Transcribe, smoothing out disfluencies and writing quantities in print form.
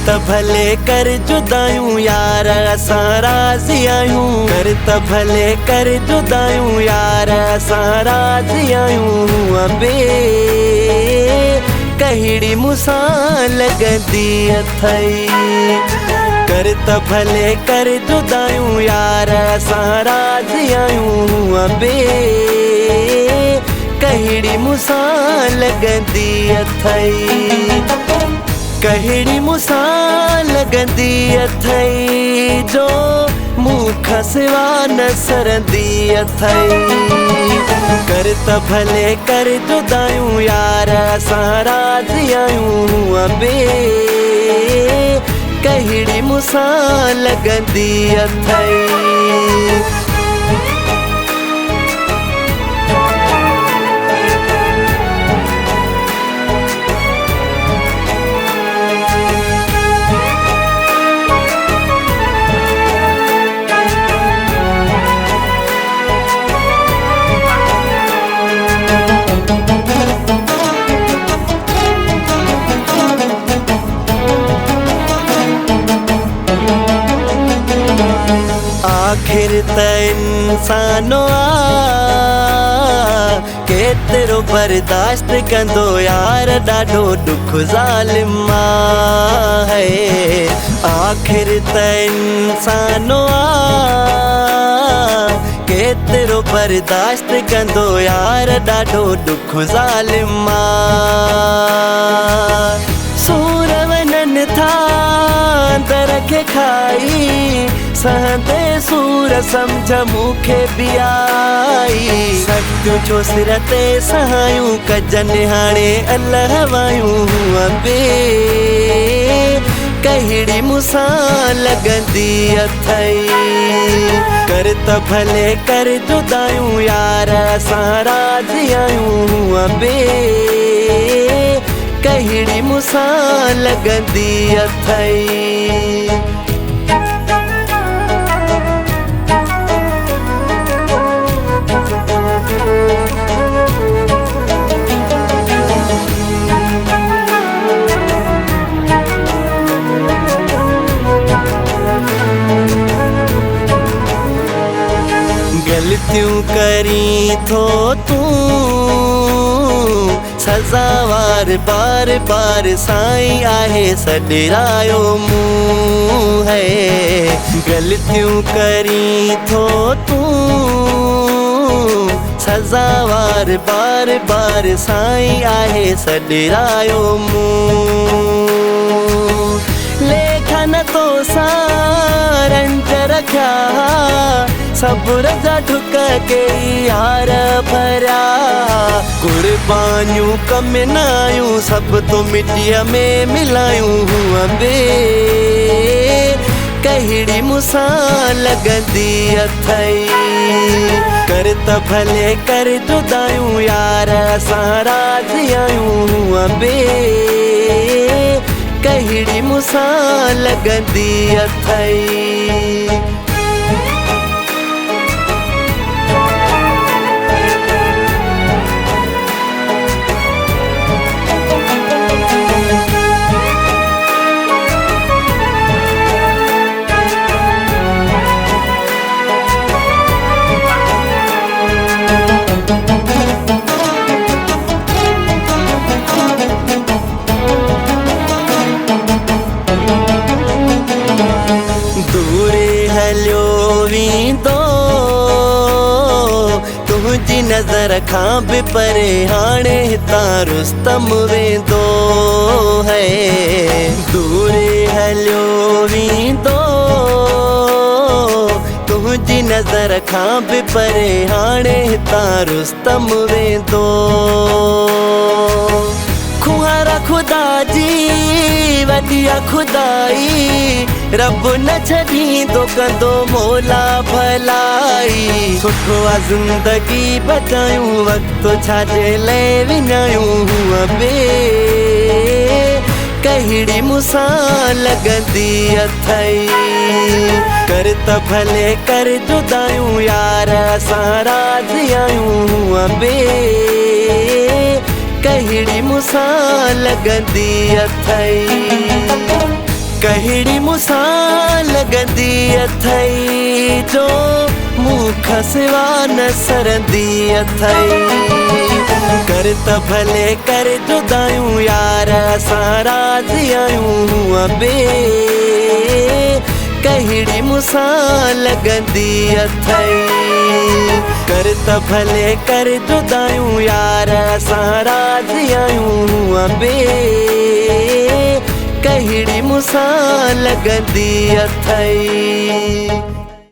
त भले कर जुदायूं यार असां राज़ी आहियूं। कर त भले कर जुदायूं यार असां राज़ी आहियूं। अबे कहिड़ी मूंसां लॻंदी अथई। कर त भले कर जुदायूं यार असां राज़ी आहियूं। अबे कहिड़ी मूंसां लॻंदी अथई। कहिड़ी मूंसां लॻंदी अथई जो मूंखां सिवा न सरंदी अथई। कर त भले कर जुदायूं यार असां राज़ी आहियूं। अबे कहिड़ी मूंसां लॻंदी अथई। आखिर त इंसानो केतिरो बर्दाश्त कंदो यार ॾाढो ॾुख ज़ालिम आहे। आखिर त इंसानो केतिरो बर्दाश्त कंदो यार ॾाढो ॾुख ज़ालिम आहे। सूर वञनि था अंदर खे खाई सहंदे सूर सम्झ मूंखे बि आई। सख़्तियूं छो सिर ते सहायूं कजनि हाणे अलाह वायूं। अबे कहिड़ी मूंसां लॻंदी अथई। कर त भले कर जुदायूं यार असां राज़ी आहियूं। अबे कहिड़ी मूंसां लॻंदी अथई। गलतियूं करी थो तूं सज़ावार बार बार साईं आहे सॾिरायो मूं है। गलतियूं करी थो तूं सज़ावार बार बार साईं आहे सॾिरायो मूं। लेख न तो सां रंज रखिया सबुर जा ढुक के यार भरिया। कुर्बानियूं कम न आयूं सभु तो मिटीअ में मिलायूं। अबे कहिड़ी मूंसां लॻंदी अथई। कर त भले कर जुदायूं यार असां राज़ी आहियूं। अबे कहिड़ी मूंसां लॻंदी अथई। तुंहिंजी नज़र खां बि परे हाणे हितां रुस्तम वेंदो है। दूर हलियो वेंदो तुंहिंजी नज़र खां बि परे हाणे हितां रुस्तम वेंदो। खुआरा ख़ुदा जी वॾी खुदाई रब न छॾींदो कंदो मौला भलाई। सुठो आहे ज़िंदगी बचायूं वक़्तु छाजे लाइ विञायूं। अबे कहिड़ी मूंसां लॻंदी अथई। कर त भले कर जुदायूं यार असां राज़ी आहियूं। अबे कहिड़ी मूंसां लॻंदी अथई। कहिड़ी मूंसां लॻंदी अथई जो मूंखां सिवा न सरंदी अथई। कर त भले कर जुदायूं यार असां राज़ी आहियूं हूअं बि कहिड़ी मूंसां लॻंदी अथई। कर त भले कर जुदायूं यार असां राज़ी आहियूं हूअं बि कहिड़ी मूंसां लॻंदी अथई।